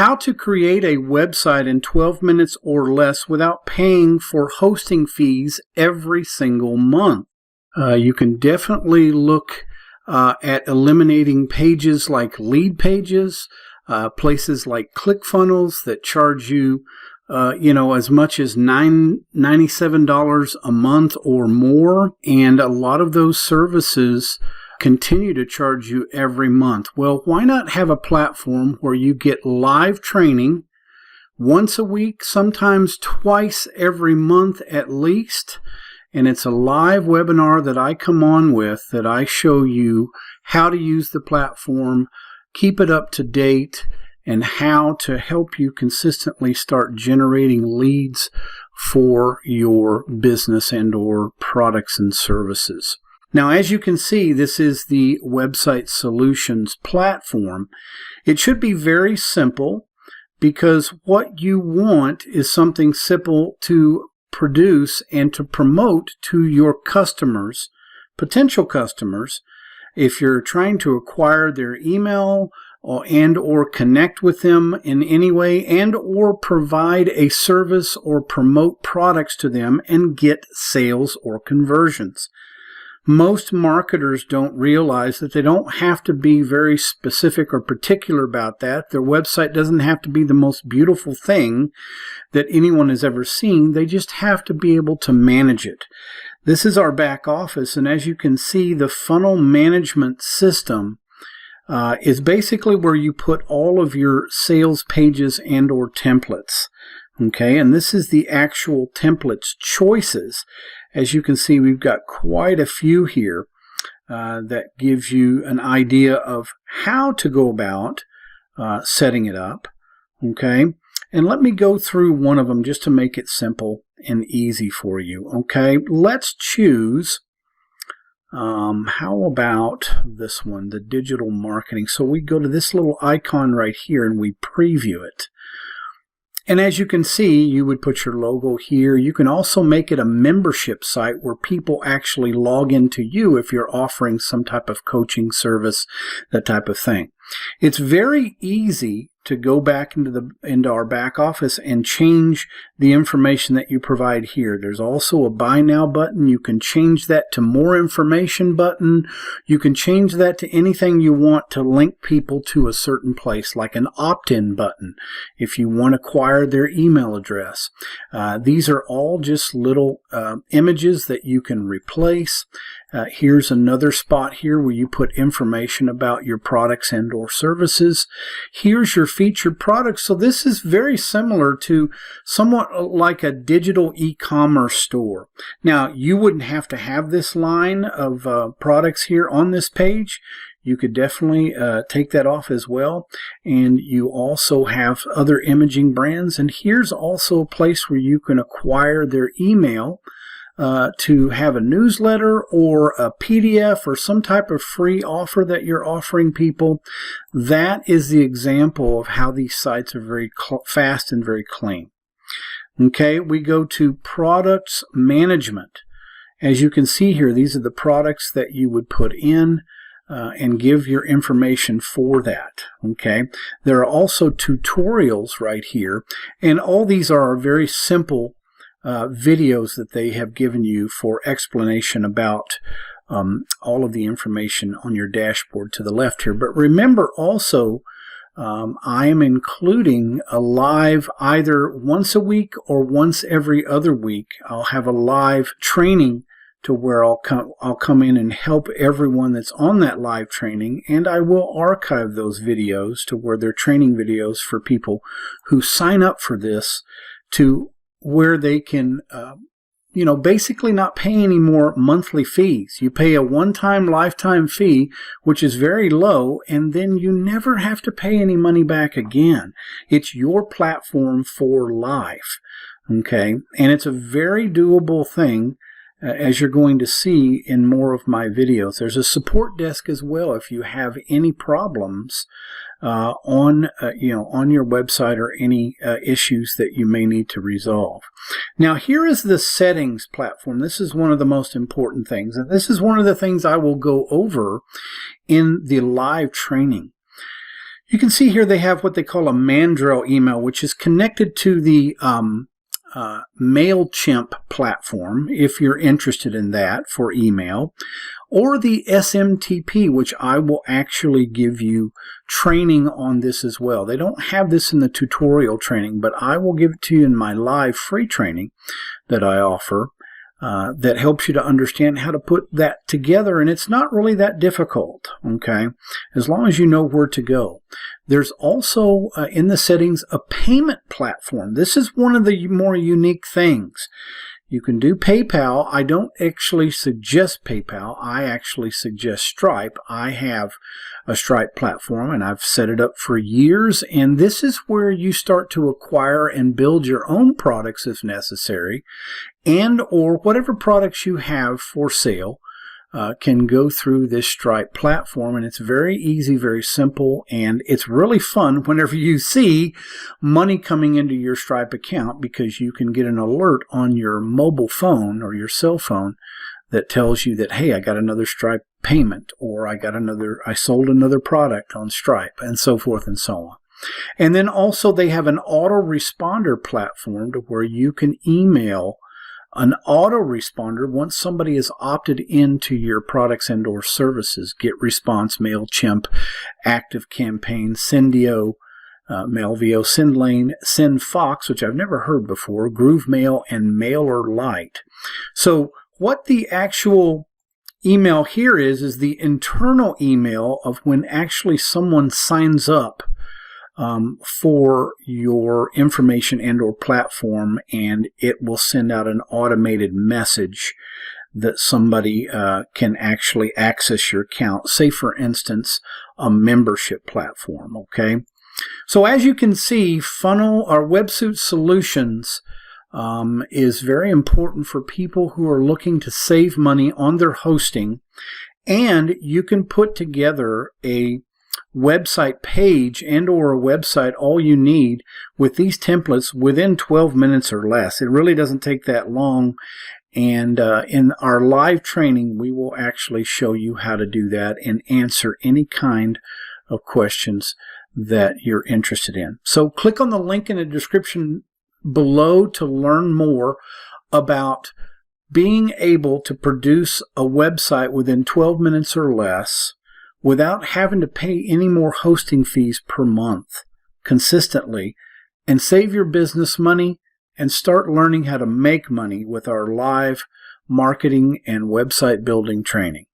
How to create a website in 12 minutes or less without paying for hosting fees every single month. You can definitely look at eliminating pages like LeadPages, places like ClickFunnels that charge you as much as $97 a month or more. And a lot of those services continue to charge you every month. Well, why not have a platform where you get live training once a week, sometimes twice every month at least. And it's a live webinar that I come on with that I show you how to use the platform, keep it up to date, and how to help you consistently start generating leads for your business and or products and services. Now, as you can see, this is the Website Solutions platform. It should be very simple because what you want is something simple to produce and to promote to your customers, potential customers. If you're trying to acquire their email or connect with them in any way and or provide a service or promote products to them and get sales or conversions. Most marketers don't realize that they don't have to be very specific or particular about that. Their website doesn't have to be the most beautiful thing that anyone has ever seen. They just have to be able to manage it. This is our back office, and as you can see, the funnel management system is basically where you put all of your sales pages and or templates. Okay, and this is the actual templates choices. As you can see, we've got quite a few here that gives you an idea of how to go about setting it up. Okay, and let me go through one of them just to make it simple and easy for you. Okay, let's choose, how about this one, the digital marketing. So we go to this little icon right here and we preview it. And as you can see, you would put your logo here. You can also make it a membership site where people actually log into you if you're offering some type of coaching service, that type of thing. It's very easy to go back into our back office and change the information that you provide here. There's also a buy now button. You can change that to more information button. You can change that to anything you want to link people to a certain place, like an opt-in button if you want to acquire their email address. These are all just little images that you can replace. Here's another spot here where you put information about your products and or services. Here's your featured products. So this is very similar to somewhat like a digital e-commerce store. Now, you wouldn't have to have this line of products here on this page. You could definitely take that off as well. And you also have other imaging brands. And here's also a place where you can acquire their email to have a newsletter or a PDF or some type of free offer that you're offering people. That is the example of how these sites are very fast and very clean. Okay, we go to products management. As you can see here, these are the products that you would put in and give your information for that. Okay, there are also tutorials right here, and all these are very simple videos that they have given you for explanation about all of the information on your dashboard to the left here. But remember also, I am including a live either once a week or once every other week. I'll have a live training to where I'll come in and help everyone that's on that live training, and I will archive those videos to where they're training videos for people who sign up for this, to where they can, basically not pay any more monthly fees. You pay a one-time lifetime fee, which is very low, and then you never have to pay any money back again. It's your platform for life, okay? And it's a very doable thing, as you're going to see in more of my videos. There's a support desk as well if you have any problems on your website or any issues that you may need to resolve. Now, here is the settings platform. This is one of the most important things, and this is one of the things I will go over in the live training. You can see here they have what they call a Mandrill email, which is connected to the MailChimp platform, if you're interested in that for email, or the SMTP, which I will actually give you training on this as well. They don't have this in the tutorial training, but I will give it to you in my live free training that I offer. That helps you to understand how to put that together, and it's not really that difficult, okay, as long as you know where to go. There's also, in the settings, a payment platform. This is one of the more unique things. You can do PayPal. I don't actually suggest PayPal. I actually suggest Stripe. I have a Stripe platform, and I've set it up for years, and this is where you start to acquire and build your own products if necessary, and or whatever products you have for sale can go through this Stripe platform, and it's very easy, very simple, and it's really fun whenever you see money coming into your Stripe account, because you can get an alert on your mobile phone or your cell phone that tells you that, hey, I got another Stripe payment, or I sold another product on Stripe, and so forth and so on. And then also they have an autoresponder platform to where you can email an autoresponder once somebody has opted into your products and or services. GetResponse, MailChimp, ActiveCampaign, Sendio, Mailvio, SendLane, SendFox, which I've never heard before, GrooveMail, and MailerLite. So what the actual email here is the internal email of when actually someone signs up for your information and or platform, and it will send out an automated message that somebody can actually access your account. Say, for instance, a membership platform, okay? So as you can see, Websuit Solutions is very important for people who are looking to save money on their hosting, and you can put together a website page and or a website, all you need, with these templates within 12 minutes or less. It really doesn't take that long, and in our live training we will actually show you how to do that and answer any kind of questions that you're interested in. So click on the link in the description below to learn more about being able to produce a website within 12 minutes or less without having to pay any more hosting fees per month consistently, and save your business money and start learning how to make money with our live marketing and website building training.